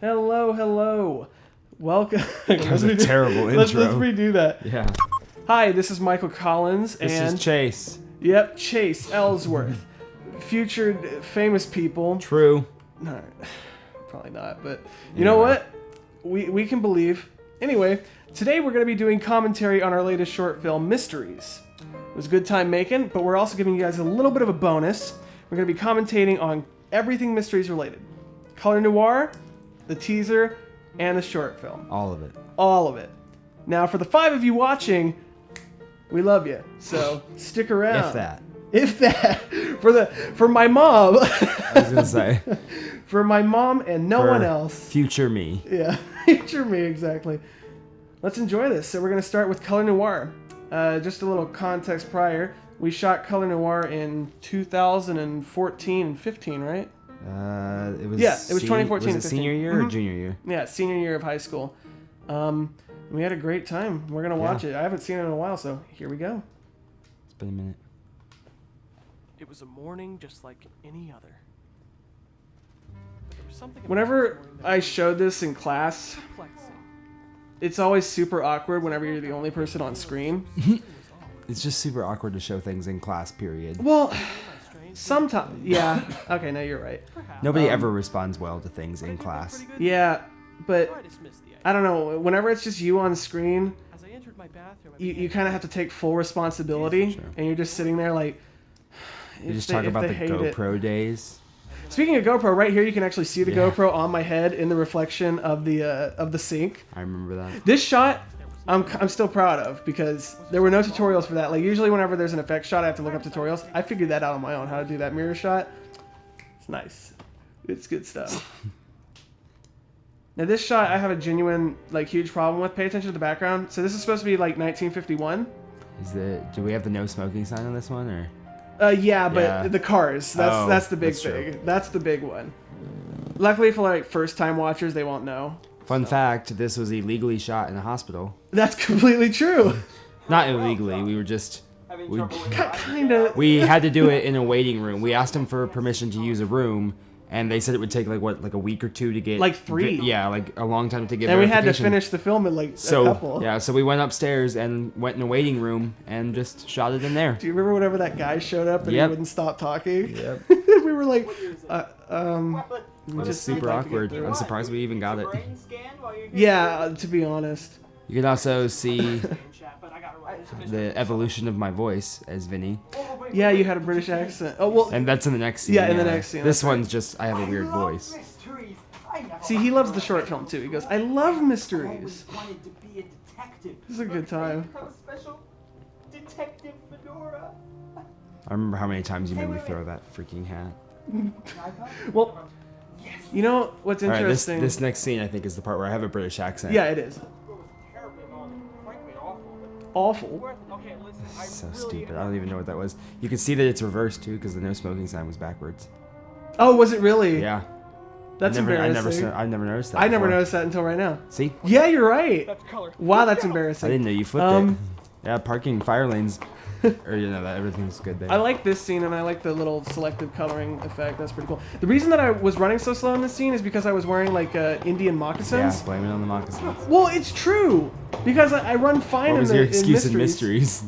Hello. Welcome. That was a terrible intro. Let's redo that. Yeah. Hi, this is Michael Collins. This and is Chase. Yep, Chase Ellsworth. Featured famous people. True. No, probably not, but you know what? We can believe. Anyway, today we're going to be doing commentary on our latest short film, Mysteries. It was a good time making, but we're also giving you guys a little bit of a bonus. We're going to be commentating on everything Mysteries related. Color Noir, the teaser, and the short film. All of it. All of it. Now, for the 5 of you watching, we love you. So stick around. If that. For my mom. I was gonna say. For my mom and no one else. Future me. Yeah, future me, exactly. Let's enjoy this. So we're gonna start with Color Noir. Just a little context prior. We shot Color Noir in 2014 and 15, right? It was 2014. Was it senior year or junior year? Yeah, senior year of high school. We had a great time. We're gonna watch it. I haven't seen it in a while, so here we go. It's been a minute. It was a morning just like any other. Whenever I showed this in class, it's always super awkward whenever you're the only person on screen. It's just super awkward to show things in class, period. Well, sometimes, yeah. Okay, no, you're right. Nobody ever responds well to things in class. Yeah, but I don't know. Whenever it's just you on screen, you kind of have to take full responsibility, and you're just sitting there like... You just talk about the GoPro days. Speaking of GoPro, right here you can actually see the GoPro on my head in the reflection of the sink. I remember that. This shot, I'm still proud of because there were no tutorials for that. Like usually whenever there's an effect shot, I have to look up tutorials. I figured that out on my own, how to do that mirror shot. It's nice. It's good stuff. Now this shot, I have a genuine, like, huge problem with. Pay attention to the background. So this is supposed to be like 1951. Do we have the no smoking sign on this one, or? Yeah, but the cars. That's the big thing. True. That's the big one. Luckily for like first time watchers, they won't know. Fun fact: this was illegally shot in a hospital. That's completely true. Not illegally. We were just. Kind of. We had to do it in a waiting room. We asked them for permission to use a room, and they said it would take like a week or two to get. Like 3. Yeah, like a long time to get. And we had to finish the film in like a couple. Yeah, so we went upstairs and went in a waiting room and just shot it in there. Do you remember whenever that guy showed up and he wouldn't stop talking? Yep. We were like, It was super awkward. I'm surprised we even got it. Yeah, to be honest. You can also see the evolution of my voice as Vinny. Yeah, you had a British accent. Oh well. And that's in the next scene. Yeah, in the next scene. This one's just I have a weird voice. See, he loves the short film too. He goes, "I love mysteries." This is a good time. I remember how many times you made me throw that freaking hat. Well, you know what's interesting? This next scene I think is the part where I have a British accent. Yeah, it is. Awful. So stupid. I don't even know what that was. You can see that it's reversed too because the no smoking sign was backwards. Oh, was it really? Yeah. That's embarrassing. I never noticed that. I never noticed that until right now. See? Yeah, you're right. Wow, that's embarrassing. I didn't know you flipped it. Yeah, parking fire lanes, or that everything's good there. I like this scene and I like the little selective coloring effect. That's pretty cool. The reason that I was running so slow in this scene is because I was wearing like Indian moccasins. Yeah, blame it on the moccasins. Well, it's true because I run fine. What was your excuse in Mysteries?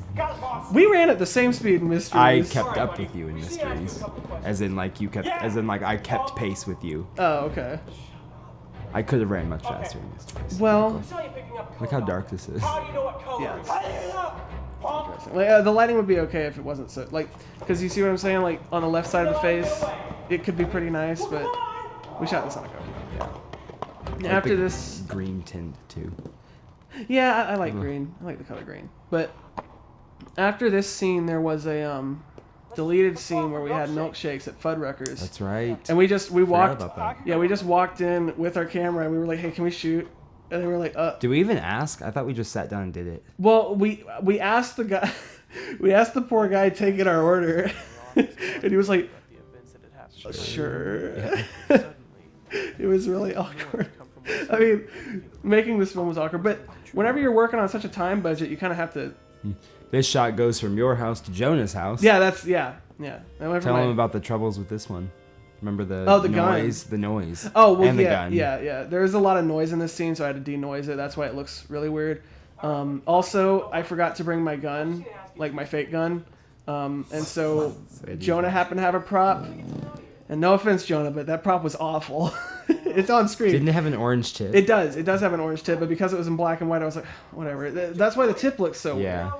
We ran at the same speed in Mysteries. I kept up with you in Mysteries, as in like I kept pace with you. Oh, okay. I could have ran much faster in Mysteries. Well, look how dark this is. Yeah. Like, the lighting would be okay if it wasn't so because you see what I'm saying. Like on the left side of the face, it could be pretty nice, but we shot this on a GoPro. Yeah. After this green tint too. Yeah, I like green. I like the color green. But after this scene, there was a deleted scene where we had milkshakes at Fuddruckers. That's right. And we walked. Yeah, we just walked in with our camera and we were like, "Hey, can we shoot?" And they were like, Did we even ask? I thought we just sat down and did it. Well, we asked the guy, we asked the poor guy taking our order, and he was like, "Sure." Yeah. It was really awkward. I mean, making this film was awkward, but whenever you're working on such a time budget, you kind of have to. This shot goes from your house to Jonah's house. Yeah, that's yeah. Tell him about the troubles with this one. Remember the the noise? gun. The noise. Oh, well, and yeah, the gun. yeah. There's a lot of noise in this scene, so I had to denoise it. That's why it looks really weird. Also, I forgot to bring my gun, like my fake gun. And so Jonah happened to have a prop. And no offense, Jonah, but that prop was awful. It's on screen. Didn't it have an orange tip? It does. It does have an orange tip, but because it was in black and white, I was like, whatever. That's why the tip looks so weird.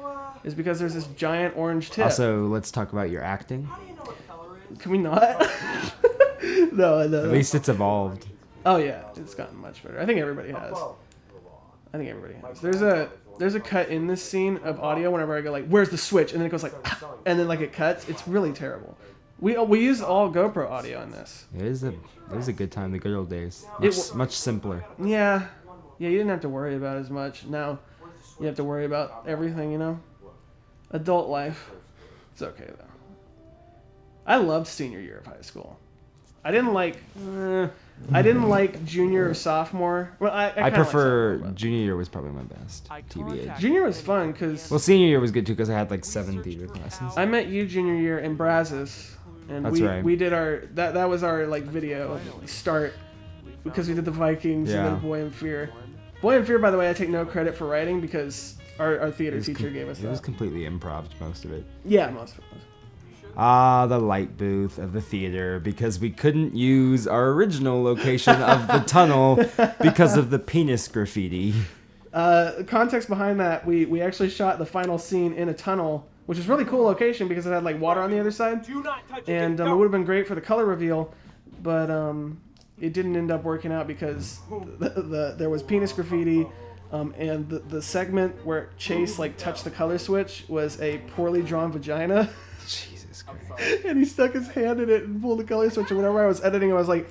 Is because there's this giant orange tip. Also, let's talk about your acting. Can we not? No. At least it's evolved. Oh yeah, it's gotten much better. I think everybody has. There's a cut in this scene of audio whenever I go like, "Where's the switch?" and then it goes like, and then like it cuts. It's really terrible. We use all GoPro audio in this. It was a good time, the good old days. Much simpler. Yeah, you didn't have to worry about as much. Now you have to worry about everything, you know. Adult life. It's okay though. I loved senior year of high school. I didn't like junior or sophomore. Well, I prefer junior year was probably my best. TBH. Junior was fun because Well, senior year was good too because I had like 7 theater classes. I met you junior year in Brazos, and That's right. we did our that was our like video start because we did the Vikings and then Boy in Fear. Boy in Fear, by the way, I take no credit for writing because our theater teacher gave us that. It was completely improv, most of it. Yeah, most of it was. The light booth of the theater, because we couldn't use our original location of the tunnel because of the penis graffiti. Context behind that, we actually shot the final scene in a tunnel, which is really cool location because it had like water on the other side. And it would have been great for the color reveal, but it didn't end up working out because there was penis graffiti. And the segment where Chase like touched the color switch was a poorly drawn vagina. Jesus Christ. And he stuck his hand in it and pulled the color switch. And whenever I was editing, I was like,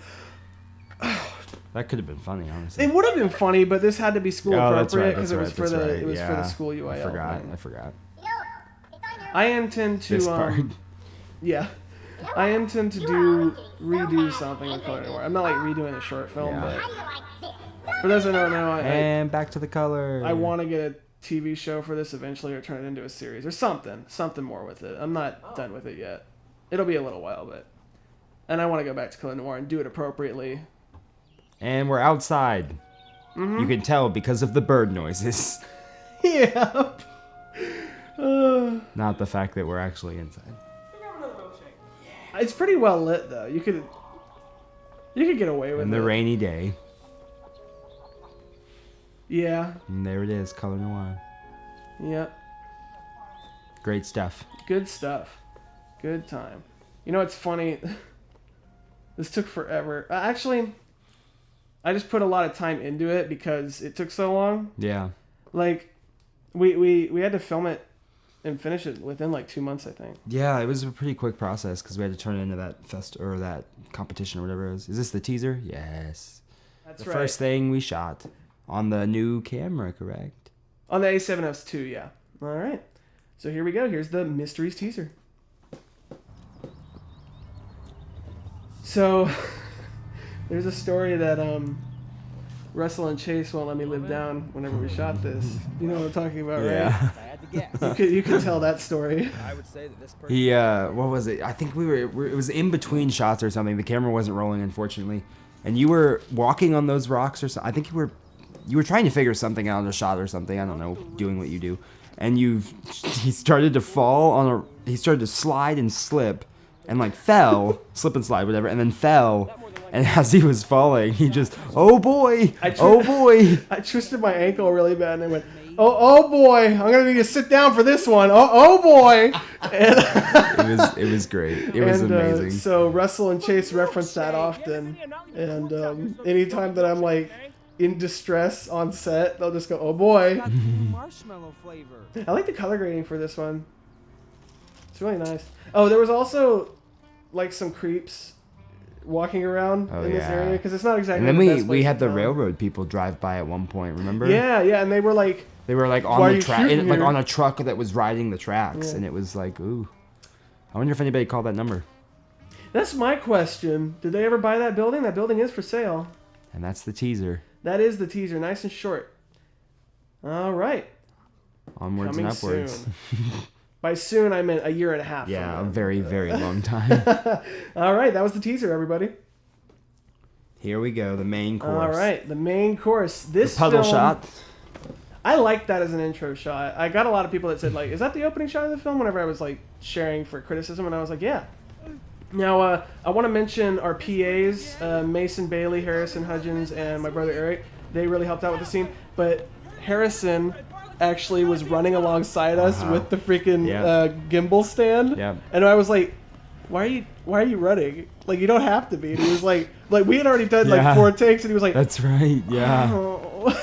that could have been funny, honestly. it would have been funny, but this had to be school appropriate because it was for the school UIL. I forgot. I intend to This part. I intend to redo something with Color Noir. I'm not like redoing a short film, but for those that don't know, And back to the color. I want to get a TV show for this eventually, or turn it into a series or something more with it. I'm not done with it yet. It'll be a little while, and I want to go back to Color Noir and do it appropriately. And we're outside. Mm-hmm. You can tell because of the bird noises. Yeah. Not the fact that we're actually inside. It's pretty well lit though. You could get away with it. And the rainy day. Yeah. And there it is, Color Noir. Yep. Great stuff. Good stuff. Good time. You know what's funny? This took forever. Actually, I just put a lot of time into it because it took so long. Yeah. Like, we had to film it and finish it within like 2 months, I think. Yeah, it was a pretty quick process because we had to turn it into that competition or whatever it was. Is this the teaser? Yes. That's the right. first thing we shot on the new camera, correct? On the A7S II, yeah. All right. So here we go. Here's the Mysteries teaser. So there's a story that Russell and Chase won't let me live down whenever we shot this. You know what I'm talking about, right? Yeah. I had to guess. You could tell that story. I would say that this person. He, what was it? I think it was in between shots or something. The camera wasn't rolling, unfortunately. And you were walking on those rocks or something. I think you were trying to figure something out in a shot or something. I don't know, doing what you do. And he started to fall he started to slide and slip and like fell, slip and slide, whatever, and then fell. And as he was falling, he just, oh boy, oh boy. I twisted my ankle really bad and I went, oh boy, I'm going to need to sit down for this one. Oh boy. And it was great. It was amazing. So Russell and Chase reference that often. And anytime that I'm like in distress on set, they'll just go, oh boy. Marshmallow flavor. I like the color grading for this one. It's really nice. Oh, there was also like some creeps walking around in this area because it's not exactly. And then the best we place had to the film. railroad people drive by at one point. Remember? Yeah, and they were like on Why are the you track, shooting like here? on a truck that was riding the tracks, Yeah. and it was like, ooh. I wonder if anybody called that number. That's my question. Did they ever buy that building? That building is for sale. And that's the teaser. That is the teaser, nice and short. All right. Onwards Coming and upwards. soon. By soon, I meant a year and a half. Yeah, a from very, very long time. All right, that was the teaser, everybody. Here we go, the main course. All right, the main course. This The puddle film, shot. I like that as an intro shot. I got a lot of people that said, like, is that the opening shot of the film? Whenever I was, like, sharing for criticism, and I was like, yeah. Now, I want to mention our PAs, Mason Bailey, Harrison Hudgens, and my brother Eric. They really helped out with the scene. But Harrison actually was running alongside us with the freaking gimbal stand. Yep. And I was like, why are you running? Like, you don't have to be. And he was like we had already done like 4 takes, and he was like, that's right, yeah. Oh.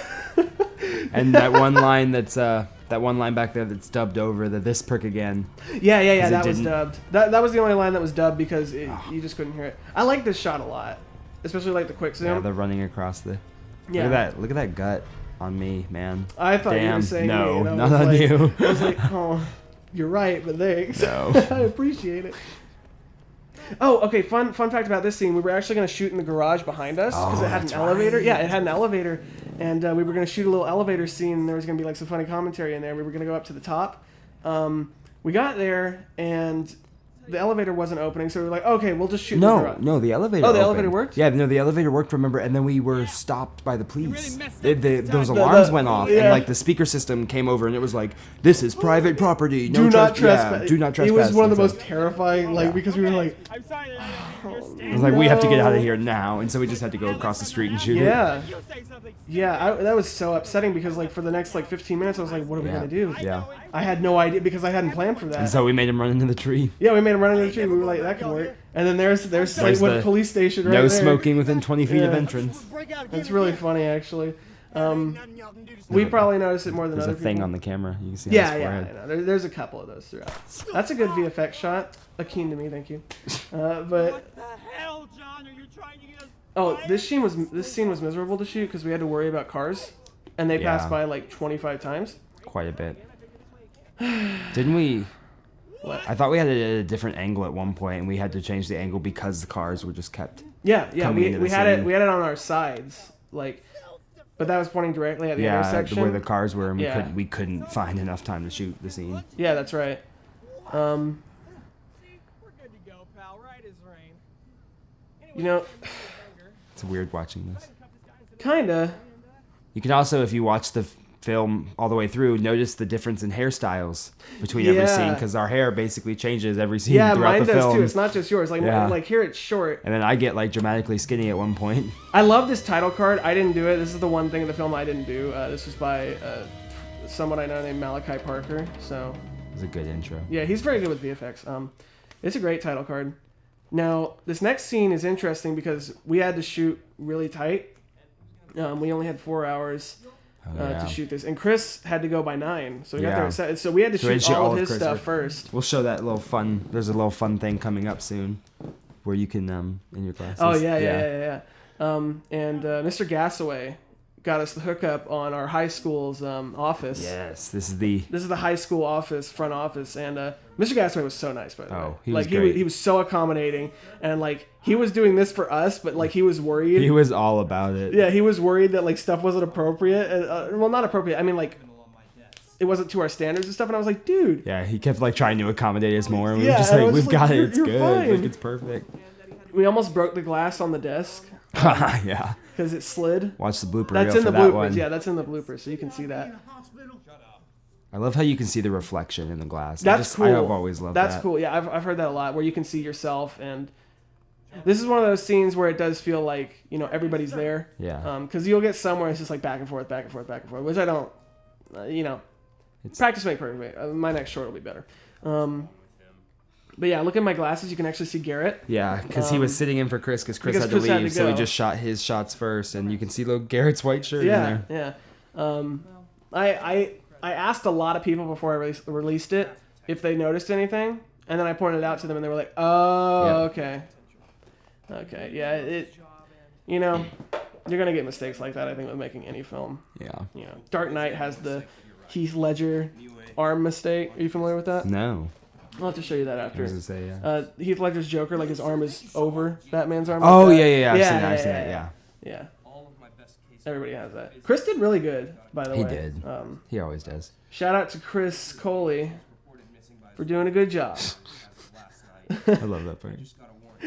And that one line that's that one line back there that's dubbed over, the "this prick again." Yeah, that was dubbed. That was the only line that was dubbed because you just couldn't hear it. I like this shot a lot, especially like the quick zoom. Yeah, they're running across the. Yeah. Look at that gut on me, man. I thought you were saying no, me, and not on you. I was like, oh, you're right, but thanks. No. I appreciate it. Oh, okay. Fun fact about this scene: we were actually going to shoot in the garage behind us because it had an elevator. Right. Yeah, it had an elevator, and we were going to shoot a little elevator scene. And there was going to be like some funny commentary in there. We were going to go up to the top. We got there, and the elevator wasn't opening, so we were like, okay, we'll just shoot in the garage. No, the elevator. Oh, the opened. elevator worked? Yeah, no, the elevator worked. Remember, and then we were stopped by the police. Those The- alarms went off, yeah. and like the speaker system came over, and it was like, "This is private property. No Do not trespass. trespass. Yeah, do not trespass." It was one of the And so- most terrifying, like, because we were like, I'm sorry. It was like, we have to get out of here now, and so we just had to go across the street and shoot it. yeah. Yeah, that was so upsetting because, like, for the next, like, 15 minutes, I was like, what are we going to do? Yeah. I had no idea because I hadn't planned for that. And so we made him run into the tree. Yeah, we made him run into the tree. We were like, that could work. And then there's Slatewood the police station right No there. smoking within 20 feet of Yeah. entrance. It's really funny, actually. We probably noticed it more than There's other a thing people. on the camera. You can see Yeah, his yeah. forehead. I know. There's a couple of those throughout. That's a good VFX shot. Akin to me, thank you. But What the hell, John? Are you trying to get us? this scene was miserable to shoot because we had to worry about cars, and they passed Yeah. by like 25 times. Quite a bit. Didn't we? What? I thought we had it at a different angle at one point, and we had to change the angle because the cars were just kept. Yeah. Coming into We the had it. scene. We had it on our sides, like, but that was pointing directly at the Yeah, intersection. where the cars were, and Yeah. we couldn't find enough time to shoot the scene. Yeah, that's right. We're good to go, pal. Right as rain. You know, It's weird watching this. kinda. You can also, if you watch the film all the way through, notice the difference in hairstyles between every Yeah. scene, because our hair basically changes every scene Yeah, throughout mine the does film. too. It's not just yours. Like, Yeah. like here it's short. And then I get like dramatically skinny at one point. I love this title card. I didn't do it. This is the one thing in the film I didn't do. This was by someone I know named Malachi Parker. So It was a good intro. yeah, he's very good with VFX. It's a great title card. Now this next scene is interesting because we had to shoot really tight. We only had 4 hours to shoot this, and Chris had to go by 9, so we got Yeah. there at 7. So we had to So we had shoot to shoot all all of of his Chris stuff work. first. We'll show that little fun. There's a little fun thing coming up soon, where you can in your classes. Oh yeah. And Mr. Gassaway got us the hookup on our high school's office. Yes, this is the. This is the high school office, front office, and Mr. Gassaway was so nice, by the way. Oh, he was like great. he was so accommodating, and like he was doing this for us, but like he was worried. He was all about it. Yeah, he was worried that like stuff wasn't appropriate. Well, not appropriate. I mean, like it wasn't to our standards and stuff. And I was like, dude. Yeah, he kept like trying to accommodate us more, and we Yeah, were just and I like, was "We've like, got it. "You're- It's you're good. fine." Like it's perfect." We almost broke the glass on the desk Yeah. because it slid. Watch the blooper That's reel in the for that bloopers. one. Yeah, that's in the bloopers, so you can see that. I love how you can see the reflection in the glass. That's cool. I've always loved that. That's cool. Yeah, I've heard that a lot, where you can see yourself, and this is one of those scenes where it does feel like everybody's there. Yeah. Because you'll get somewhere it's just like back and forth, which I don't. Practice make perfect. My next short will be better. But yeah, look at my glasses. You can actually see Garrett. Yeah, because he was sitting in for Chris because Chris because had to Chris had leave, to so he go. just shot his shots first, and you can see little Garrett's white shirt in Yeah, there. yeah. I asked a lot of people before I released it if they noticed anything, and then I pointed it out to them, and they were like, "Oh, Yeah. okay, yeah." You're gonna get mistakes like that. I think with making any film. Yeah. Dark Knight has the Heath Ledger arm mistake. Are you familiar with that? No. I'll have to show you that I after. was gonna say yeah. Heath Ledger's Joker, like his arm is over Batman's arm. Oh like that. yeah. I've seen that. Yeah. Yeah. Everybody has that. Chris did really good, by the way. He did. He always does. Shout out to Chris Coley. for doing a good job. I love that part.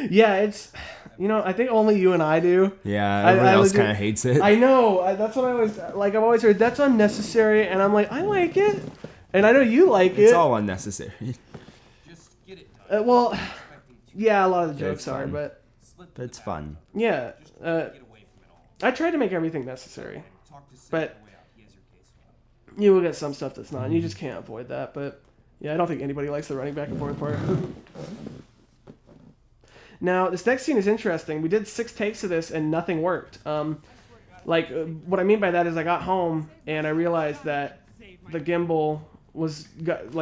Yeah, it's, I think only you and I do. Yeah, everyone else kind of hates it. I know. That's what I always, I've always heard, that's unnecessary, and I'm like, I like it. And I know you like it. It's all unnecessary. Well, yeah, a lot of the Yeah, jokes it's are, fun. but It's fun. yeah. I try to make everything necessary, but you will get some stuff that's not, and you just can't avoid that. But yeah, I don't think anybody likes the running back and forth part. Now, this next scene is interesting. We did 6 takes of this, and nothing worked. What I mean by that is I got home, and I realized that the gimbal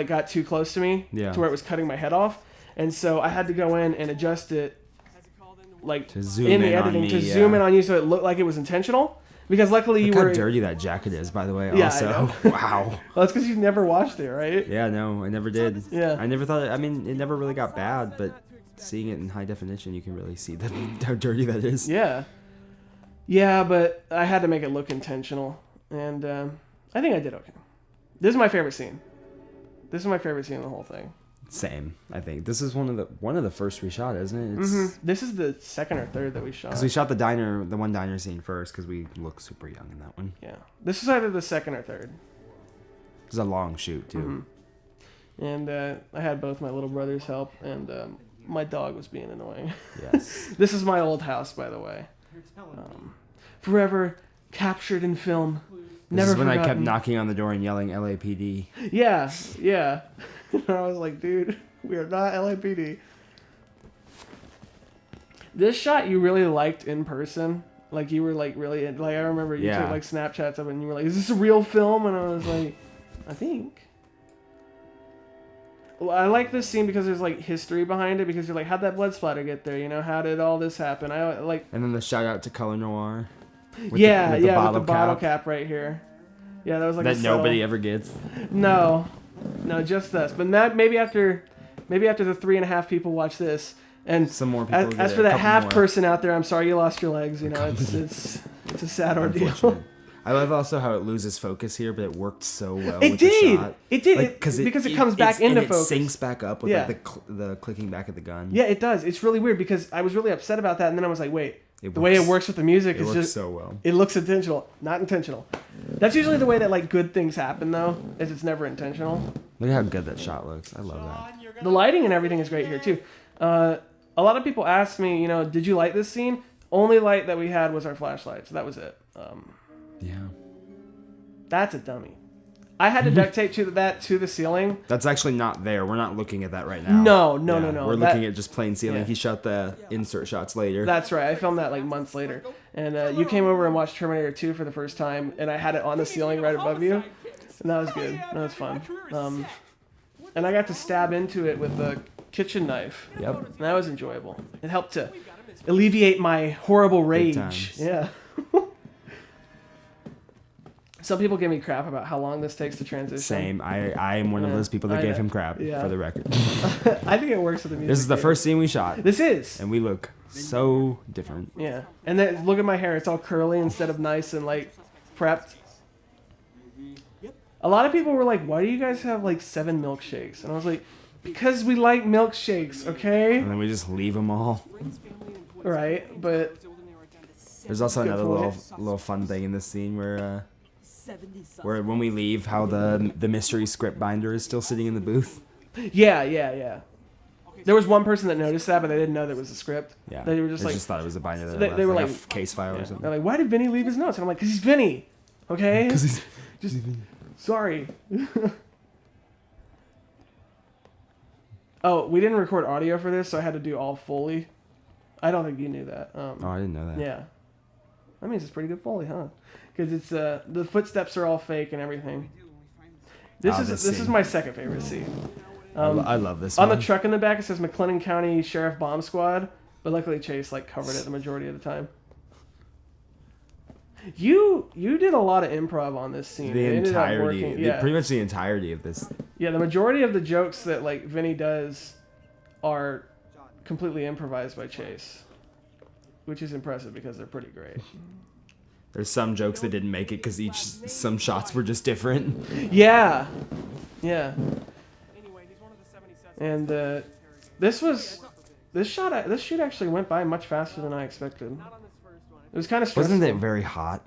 got too close to me, to where it was cutting my head off. And so I had to go in and adjust it, to zoom in the in editing, on to me, zoom in on you so it looked like it was intentional. Because luckily Look you were... how dirty that jacket is, by the way, Yeah, also. I know. Wow. Well, that's because you've never watched it, right? Yeah, no, I never did. Yeah. I never thought... it never really got bad, but seeing it in high definition, you can really see how dirty that is. Yeah. Yeah, but I had to make it look intentional. And I think I did okay. This is my favorite scene. This is my favorite scene in the whole thing. Same, I think. This is one of the first we shot, isn't it? It's, This is the second or third that we shot. Because we shot the one diner scene first, because we look super young in that one. Yeah. This is either the second or third. It's a long shoot, too. And I had both my little brothers help, and my dog was being annoying. Yes. This is my old house, by the way. Forever captured in film. This is when I kept forgotten. knocking on the door and yelling LAPD. Yeah, yeah. I was like, dude, we are not LAPD. This shot you really liked in person. Like, you were, really... I remember you took, Snapchats of it, and you were like, is this a real film? And I was like, I think. Well, I like this scene because there's, history behind it. Because you're like, how'd that blood splatter get there? How did all this happen? And then the shout out to Color Noir. With the bottle cap right here. Yeah, that was that nobody ever gets. No, just us. But maybe after the 3.5 people watch this, and some more people. As for that half person out there, I'm sorry you lost your legs. It's a sad ordeal. I love also how it loses focus here, but it worked so well. It with did. The shot. It did because it comes back into focus. It syncs back up with the clicking back of the gun. Yeah, it does. It's really weird because I was really upset about that, and then I was like, wait. The way it works with the music is just so well. It looks intentional, not intentional. That's usually the way that good things happen though, is it's never intentional. Look at how good that shot looks. I love that. The lighting and everything is great here too. A lot of people asked me, did you like this scene? Only light that we had was our flashlight, so that was it. Yeah. That's a dummy. I had to duct tape to the ceiling. That's actually not there. We're not looking at that right now. No. We're looking at just plain ceiling. Yeah. He shot the insert shots later. That's right. I filmed that months later. And you came over and watched Terminator 2 for the first time, and I had it on the ceiling right above you. And that was good. That was fun. And I got to stab into it with a kitchen knife. Yep. And that was enjoyable. It helped to alleviate my horrible rage. Yeah. Some people give me crap about how long this takes to transition. Same. I am one of those people that gave him crap, for the record. I think it works with the music. This is the first scene we shot. This is. And we look so different. Yeah. And then look at my hair. It's all curly instead of nice and prepped. A lot of people were like, why do you guys have 7 milkshakes? And I was like, because we like milkshakes, okay? And then we just leave them all. Right, but... There's also another little fun thing in this scene where when we leave, how the mystery script binder is still sitting in the booth. Yeah. There was one person that noticed that, but they didn't know that it was a script. Yeah. They were just just thought it was a binder. They were a case file or something. They're like, why did Vinny leave his notes? And I'm like, because he's Vinny, okay? Because he's just sorry. Oh, we didn't record audio for this, so I had to do all Foley. I don't think you knew that. Oh, I didn't know that. Yeah. That means it's pretty good Foley, huh? Because it's the footsteps are all fake and everything. This is my second favorite scene. I love this on one. The truck in the back, it says McLennan County Sheriff Bomb Squad, but luckily Chase covered it the majority of the time. You did a lot of improv on this scene. The entirety, pretty much the entirety of this. Yeah, the majority of the jokes that Vinny does are completely improvised by Chase, which is impressive because they're pretty great. There's some jokes that didn't make it because some shots were just different. Yeah. And this shoot actually went by much faster than I expected. It was kind of stressful. Wasn't it very hot?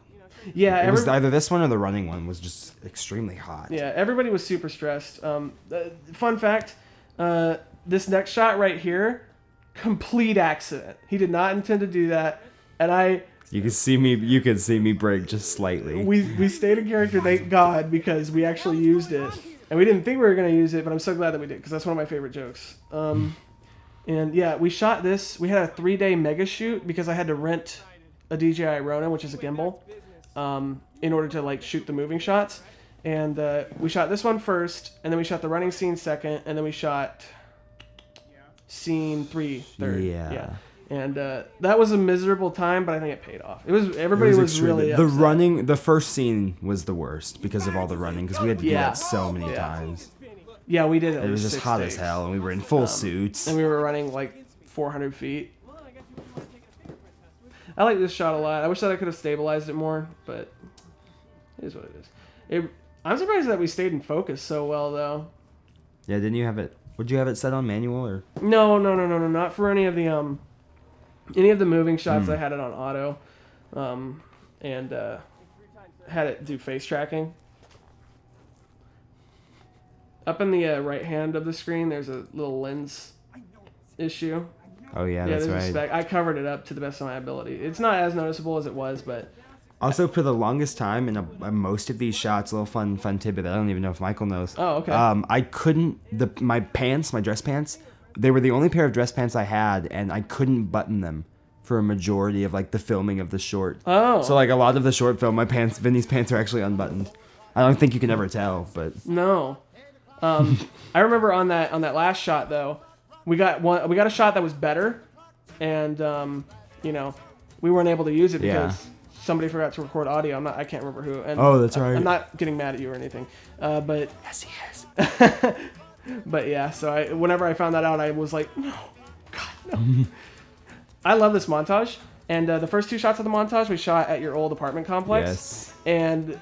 Yeah, It was either this one or the running one was just extremely hot. yeah, everybody was super stressed. Fun fact, this next shot right here, complete accident. He did not intend to do that, and You could see me break just slightly. we stayed in character, thank God, because we actually used it, and we didn't think we were gonna use it, but I'm so glad that we did because that's one of my favorite jokes. And yeah, we shot this. We had a 3-day mega shoot because I had to rent a DJI Ronin, which is a gimbal, in order to like shoot the moving shots. And we shot this one first, and then we shot the running scene second, and then we shot scene 3 third. Yeah. And that was a miserable time, but I think it paid off. Everybody was really upset. The first scene was the worst because of all the running, because we had to do that so many times. Yeah, we did it. It was just hot as hell, and we were in full suits. And we were running like 400 feet. I like this shot a lot. I wish that I could have stabilized it more, but it is what it is. I'm surprised that we stayed in focus so well, though. Yeah, didn't you have it? Would you have it set on manual or? No, not for any of the moving shots. I had it on auto, and had it do face tracking. Up in the right hand of the screen, there's a little lens issue. Oh yeah, that's there's right. I covered it up to the best of my ability. It's not as noticeable as it was, but also for the longest time in most of these shots, a little fun tidbit that I don't even know if Michael knows. Oh, okay. I couldn't my dress pants. They were the only pair of dress pants I had, and I couldn't button them for a majority of like the filming of the short. Oh. So like a lot of the short film, Vinny's pants are actually unbuttoned. I don't think you can ever tell, but no. I remember on that last shot though, we got a shot that was better, and we weren't able to use it because somebody forgot to record audio. I can't remember who. And oh, that's right. I'm not getting mad at you or anything, but yes, he is. But yeah, so whenever I found that out, I was like, no, God, no. I love this montage, and the first 2 shots of the montage we shot at your old apartment complex. Yes. And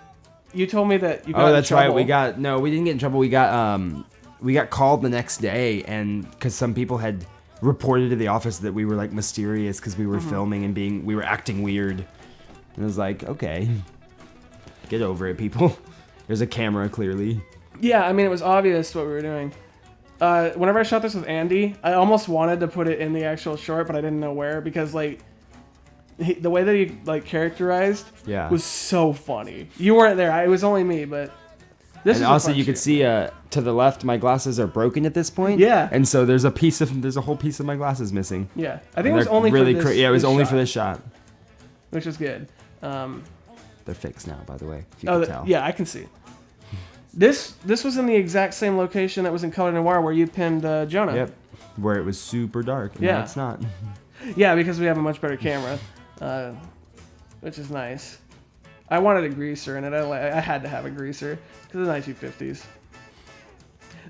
you told me that you got that's in trouble. right. We didn't get in trouble. We got called the next day, and because some people had reported to the office that we were like mysterious because we were filming and we were acting weird. And I was like, okay, get over it, people. There's a camera, clearly. Yeah, I mean, it was obvious what we were doing. Whenever I shot this with Andy, I almost wanted to put it in the actual short, but I didn't know where because like the way that he like characterized was so funny. You weren't there. It was only me, but this. And also, you could see to the left, my glasses are broken at this point. Yeah. And so there's a whole piece of my glasses missing. Yeah, I think it was only really for this. Yeah, it was only for this shot, which was good. They're fixed now, by the way. If you can tell. Yeah, I can see. This was in the exact same location that was in Color Noir where you pinned Jonah. Yep. Where it was super dark. Yeah. Now it's not. Yeah, because we have a much better camera, which is nice. I wanted a greaser in it. I had to have a greaser because of the 1950s.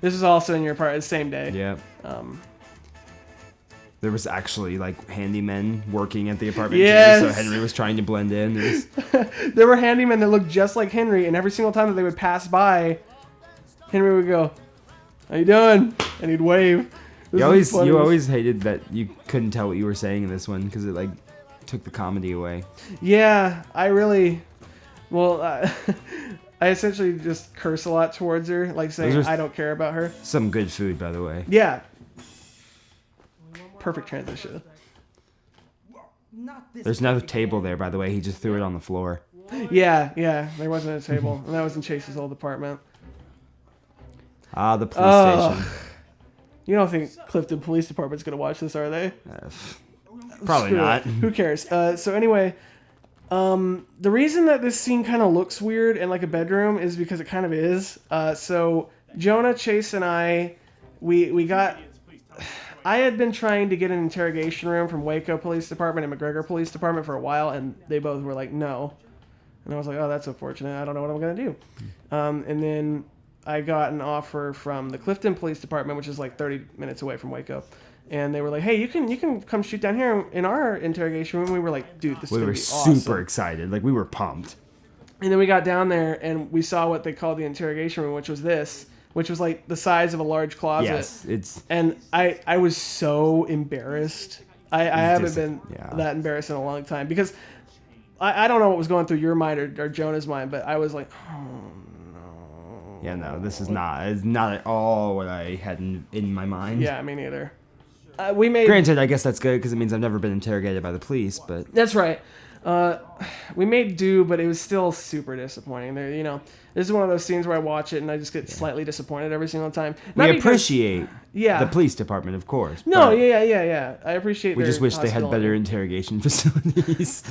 This is also in your part the same day. Yeah. There was actually like handymen working at the apartment too, so Henry was trying to blend in. There were handymen that looked just like Henry, and every single time that they would pass by, Henry would go, "How you doing?" and he'd wave. You always hated that you couldn't tell what you were saying in this one because it like took the comedy away. Yeah, I really, I essentially just curse a lot towards her, like saying I don't care about her. Some good food, by the way. Yeah. Perfect transition. There's no table there, by the way. He just threw it on the floor. Yeah. There wasn't a table, and that was in Chase's old apartment. The police station. You don't think Clifton Police Department's gonna watch this, are they? Probably not. Who cares? So anyway, the reason that this scene kind of looks weird and like a bedroom is because it kind of is. So Jonah, Chase, and I had been trying to get an interrogation room from Waco Police Department and McGregor Police Department for a while, and they both were like, no. And I was like, oh, that's unfortunate. I don't know what I'm going to do. And then I got an offer from the Clifton Police Department, which is like 30 minutes away from Waco. And they were like, hey, you can come shoot down here in our interrogation room. And we were like, dude, this is going to be awesome. We were super excited. Like, we were pumped. And then we got down there, and we saw what they called the interrogation room, which was this. which was like the size of a large closet. Yes, it's And I was so embarrassed. I haven't been yeah. that embarrassed in a long time because I don't know what was going through your mind or Jonah's mind, but I was like, oh no. yeah, no, this is not. It's not at all what I had in my mind. Yeah, me neither. We made. Granted, I guess that's good because it means I've never been interrogated by the police. But That's right. We made do, but it was still super disappointing. There, this is one of those scenes where I watch it and I just get slightly disappointed every single time. Not we because- appreciate yeah. the police department, of course. No, but yeah. I appreciate. we their just wish they had hostility. better interrogation facilities.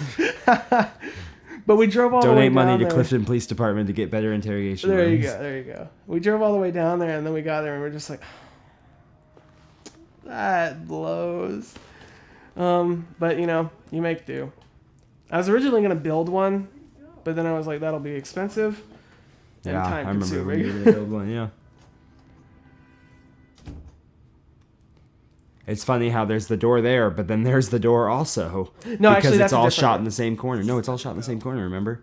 But we drove all the way Donate down money to there. Clifton Police Department to get better interrogation There you rooms. go. There you go. We drove all the way down there, and then we got there, and we're just like, that blows. But you make do. I was originally gonna build one, but then I was like, that'll be expensive and Yeah, time I remember when consuming. you build one. Yeah. It's funny how there's the door there, but then there's the door also. No, because actually, that's it's a all different shot one. in the same corner. No, it's all shot in the same corner. Remember?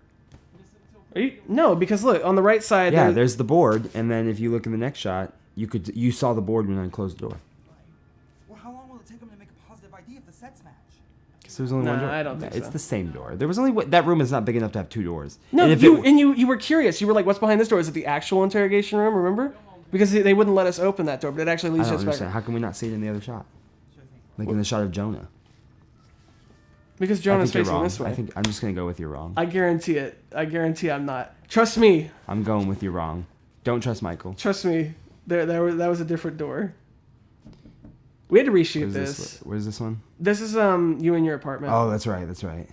No, because look on the right side. Yeah, there's the board, and then if you look in the next shot, you saw the board when I closed the door. Well, how long will it take them to make a positive ID if the sets match? Because there was only Nah, one door. I don't think It's so. the same door. There was only that room is not big enough to have two doors. No, and if you were curious. You were like, "What's behind this door? Is it the actual interrogation room?" Remember? Because they wouldn't let us open that door, but it actually I leads don't us understand. back. How can we not see it in the other shot? Like in the shot of Jonah. Because I Jonah's think you're facing wrong. this way. I think I'm just gonna go with you're wrong. I guarantee it. I guarantee I'm not. Trust me. I'm going with you're wrong. Don't trust Michael. Trust me. That was a different door. We had to reshoot Where's this. Where's this one? This is you in your apartment. Oh, that's right. That's right.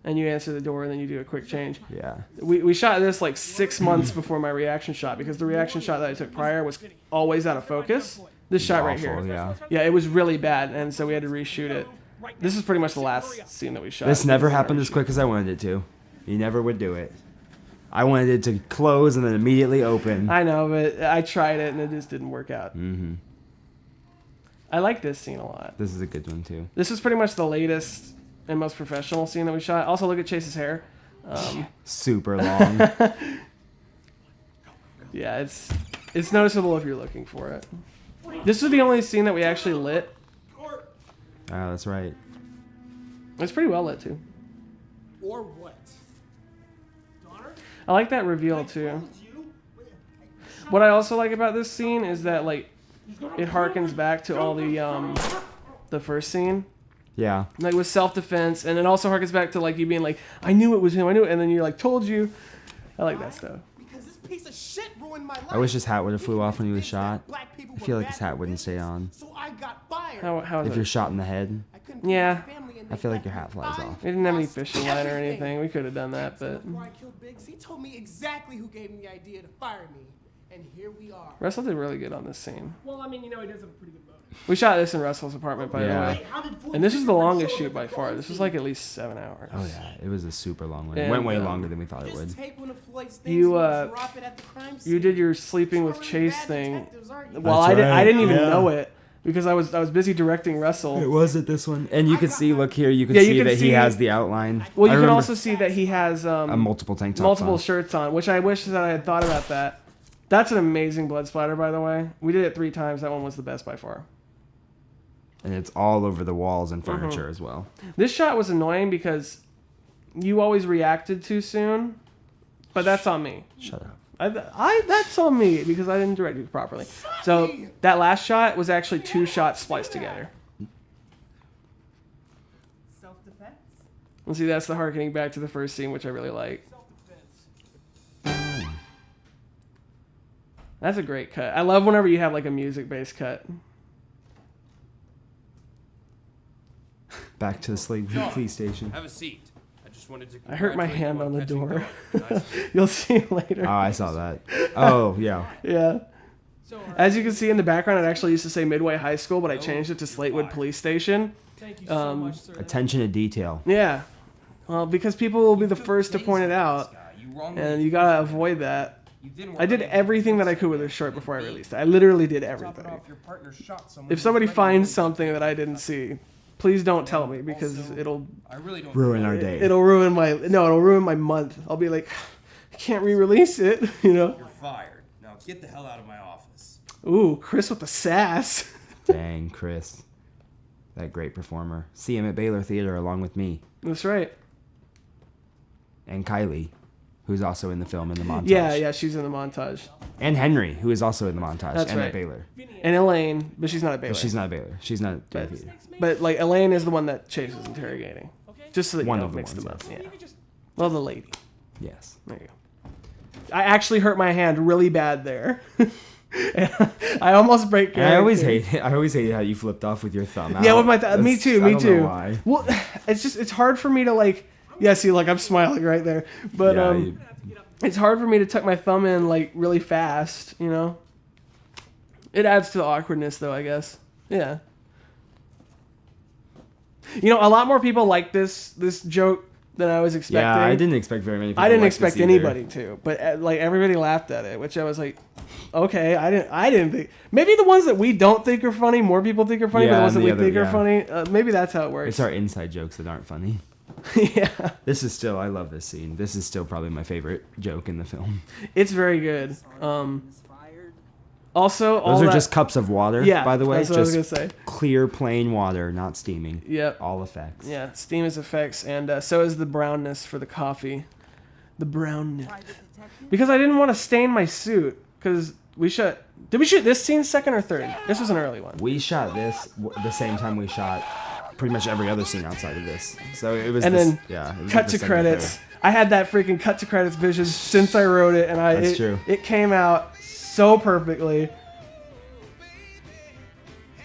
And you answer the door and then you do a quick change. Yeah. We shot this like 6 months before my reaction shot because the reaction shot that I took prior was always out of focus. This shot right Awful, here. Yeah. Yeah, it was really bad, and so we had to reshoot it. This is pretty much the last scene that we shot. This never happened as quick as I wanted it to. You never would do it. I wanted it to close and then immediately open. I know, but I tried it and it just didn't work out. Mm-hmm. I like this scene a lot. This is a good one too. This is pretty much the latest and most professional scene that we shot. Also, look at Chase's hair. Super long. Yeah, it's noticeable if you're looking for it. This was the only scene that we actually lit. Ah, that's right. It's pretty well lit too. Or what? I like that reveal too. What I also like about this scene is that like it harkens back to all the first scene. Yeah. Like with self-defense, and it also harkens back to like you being like, I knew it was him, I knew it, and then you're like, told you. I like that stuff. Because this piece of shit ruined my life. I wish his hat would have flew off when he was shot. I feel like his hat wouldn't stay on. So I got fired. How is If it? you're shot in the head, I couldn't Yeah. feed my family and I they feel like let your me hat flies buy off. We didn't have any lost fishing line or everything. anything. We could have done that, So but before I killed Biggs, he told me exactly who gave me the idea to fire me. And here we are. Russell did really good on this scene. Well, I mean, he does have a pretty good motive. We shot this in Russell's apartment, by Yeah. the way. And this is the longest shoot by far. This was like at least 7 hours. oh yeah, it was a super long one. It And, went way longer than we thought it Just would. take one of Floyd's You, things and drop it at the crime scene. You did your sleeping with Already Chase bad thing. detectives, aren't you? Well, That's I didn't even right, yeah. know it because I was busy directing Russell. It was at this one, and you can see. Look here, you can Yeah, you see can that see- he has the outline. Well, I you can remember also see that he has a multiple tank tops multiple on. shirts on, which I wish that I had thought about that. That's an amazing blood splatter, by the way. We did it 3 times. That one was the best by far. And it's all over the walls and Mm-hmm. furniture as well. This shot was annoying because you always reacted too soon, but that's on me. Shut up. That's on me because I didn't direct it properly. So that last shot was actually 2 shots spliced together. Self-defense? And see, that's the harkening back to the first scene, which I really like. That's a great cut. I love whenever you have like a music-based cut. Back to the police station. Have a seat. I just wanted to. I hurt my congratulate hand you on the catching door. Noah. Nice. You'll see later. Oh, I saw that. Oh, yeah. Yeah. As you can see in the background, it actually used to say Midway High School, but I changed it to Slatewood Police Station. Thank you so much, sir. Attention to detail. Yeah. Well, because people will be the first to point it out, and you gotta avoid that. I did everything that I could with this short before I released it. I literally did everything. If somebody finds something that I didn't see, please don't tell me because it'll Ruin our day. it'll ruin my month. I'll be like, I can't re-release it, you know. You're fired. No, Now get the hell out of my office. Ooh, Chris with the sass. Dang, Chris. That great performer. See him at Baylor Theater along with me. That's right. And Kylie, who's also in the film in the montage. Yeah, she's in the montage. And Henry, who is also in the montage. That's and right. at Baylor. And Elaine, but she's not at Baylor. But she's not at Baylor. She's not at But, theater. but like Elaine is the one that Chase is interrogating. Just so that One you of don't the mix ones, them up. Yeah. Well, the lady. Yes. There you go. I actually hurt my hand really bad there. And I almost break character. I always hate how you flipped off with your thumb. Yeah, with my me too. I don't know why. Well, it's hard for me to like. Yeah, see, like I'm smiling right there, but Yeah, it's hard for me to tuck my thumb in like really fast. You know. It adds to the awkwardness, though, I guess. Yeah. You know, a lot more people like this joke than I was expecting. Yeah, I didn't expect very many people. I didn't like expect this either. anybody to, but like everybody laughed at it, which I was like, okay, I didn't think. Maybe the ones that we don't think are funny, more people think are funny, but Yeah, the ones that and we the think other- are funny, maybe that's how it works. It's our inside jokes that aren't funny. Yeah, This is still, I love this scene. This is still probably my favorite joke in the film. it's very good. Also, all Those are that, just cups of water, yeah, by the way. that's what I was Just gonna say. clear, plain water, not steaming. Yep. All effects. Yeah, steam is effects, and so is the brownness for the coffee. The brownness. Because I didn't want to stain my suit, because did we shoot this scene second or third? This was an early one. We shot this the same time we shot pretty much every other scene outside of this. So it was And this, then yeah, it was cut like the to second or credits. third. I had that freaking cut to credits vision since I wrote it, and That's true. it came out so perfectly.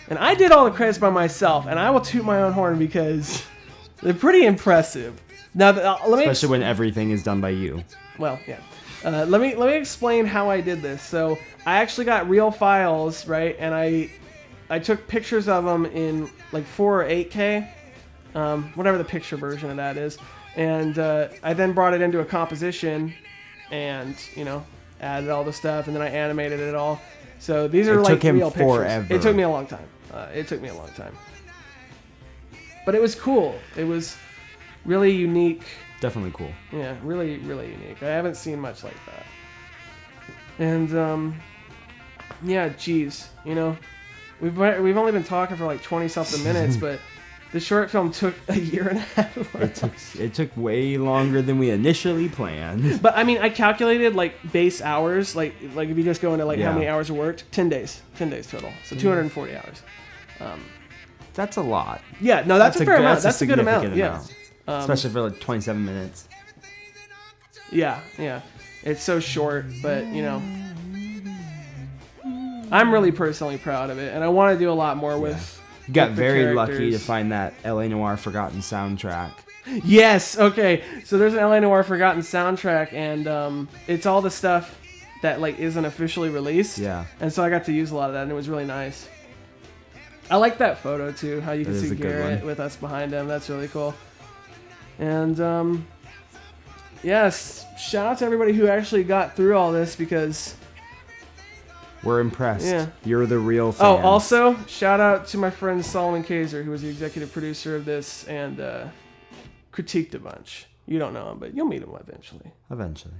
And I did all the credits by myself, and I will toot my own horn because they're pretty impressive. Now, let me Especially when everything is done by you. well, yeah. Let me explain how I did this. So I actually got real files, right? And I took pictures of them in like 4 or 8K, whatever the picture version of that is. And I then brought it into a composition, and added all the stuff, and then I animated it all. So these are It like took him real pictures. forever. It took me a long time. But it was cool. It was really unique. Definitely cool. Yeah, really, really unique. I haven't seen much like that. And yeah, geez, we've only been talking for like 20-something minutes, but the short film took a year and a half. It took way longer than we initially planned. But I mean, I calculated like base hours, like if you just go into like how Yeah. many hours are worked, 10 days total, so 240 hours. That's a lot. Yeah, no, that's a fair amount. That's a good amount. significant Yeah. Especially for like 27 minutes. Yeah. It's so short, but I'm really personally proud of it, and I want to do a lot more with. You got with the very lucky to characters. find that LA Noire Forgotten soundtrack. Yes. Okay. So there's an LA Noire Forgotten soundtrack, and it's all the stuff that like isn't officially released. Yeah. And so I got to use a lot of that, and it was really nice. I like that photo too. How you can That is see a good Garrett one. with us behind him. That's really cool. And yes, shout out to everybody who actually got through all this because. We're impressed. Yeah. You're the real fans. Oh, also shout out to my friend Solomon Kaiser, who was the executive producer of this and critiqued a bunch. You don't know him, but you'll meet him eventually. Eventually.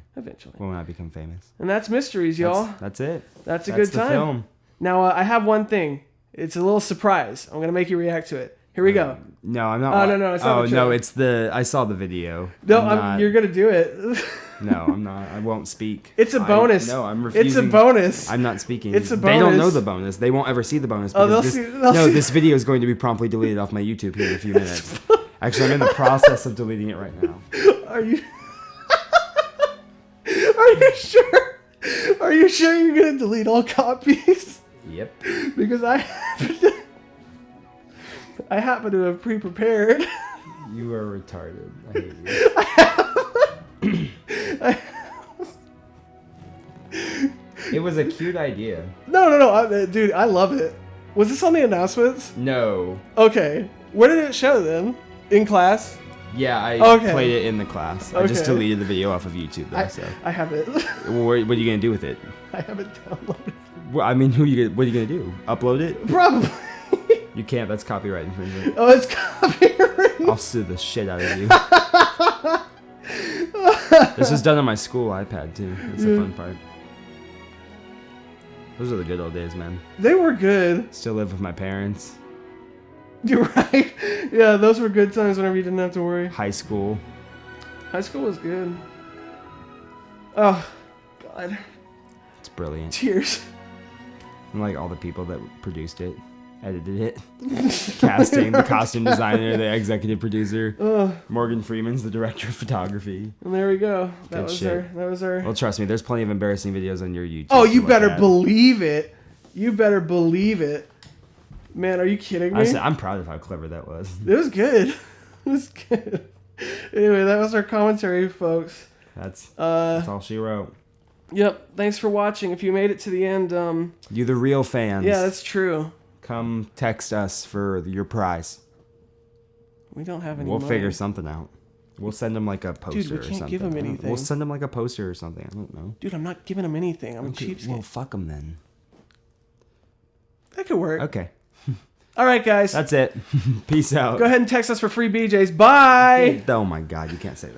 When I become famous. And that's Mysteries, y'all. That's it. That's a good the time. film. Now I have one thing. It's a little surprise. I'm gonna make you react to it. Here we go. No, I'm not. Oh, no, it's not Oh, the no, trailer. it's the. I saw the video. No, I'm not- you're gonna do it. No, I'm not. I won't speak. It's a bonus. No, I'm refusing. It's a bonus. I'm not speaking. It's a They don't know bonus. the bonus. They won't ever see the bonus. Oh, because they'll see- this video is going to be promptly deleted off my YouTube here in a few minutes. Actually, I'm in the process of deleting it right now. Are you? Are you sure? Are you sure you're gonna delete all copies? Yep. Because I happen to have pre-prepared. You are retarded. I hate you. It was a cute idea. No, dude, I love it. Was this on the announcements? No. Okay, where did it show then? In class? Yeah, I Okay. played it in the class. I just Okay. deleted the video off of YouTube, though. So, I have it. what are you gonna do with it? I have it downloaded. Well, I mean, what are you gonna do? Upload it? Probably. You can't. That's copyright infringement. Oh, it's copyright. I'll sue the shit out of you. This was done on my school iPad too. That's the fun part. Those are the good old days, man. They were good. Still live with my parents. You're right. Yeah, those were good times whenever you didn't have to worry. High school. High school was good. Oh, God. It's brilliant. Tears. And like all the people that produced it, edited it, casting, the costume designer, the executive producer. Morgan Freeman's the director of photography. And there we go. That Good was shit. our. Well, trust me, there's plenty of embarrassing videos on your YouTube. Oh, to you look better at. believe it. You better believe it. Man, are you kidding me? I'm proud of how clever that was. It was good. It was good. Anyway, that was our commentary, folks. That's all she wrote. Yep. Thanks for watching. If you made it to the end, You the real fans. yeah, that's true. Come text us for your prize. We don't have any We'll money. figure something out. We'll send them like a poster Dude, we or can't something. give 'em I don't- anything. We'll send them like a poster or something. I don't know. Dude, I'm not giving him anything. I'm Okay, a cheapskate. well, fuck them then. That could work. Okay. All right, guys. That's it. Peace out. Go ahead and text us for free BJs. Bye. Oh my God, you can't say that.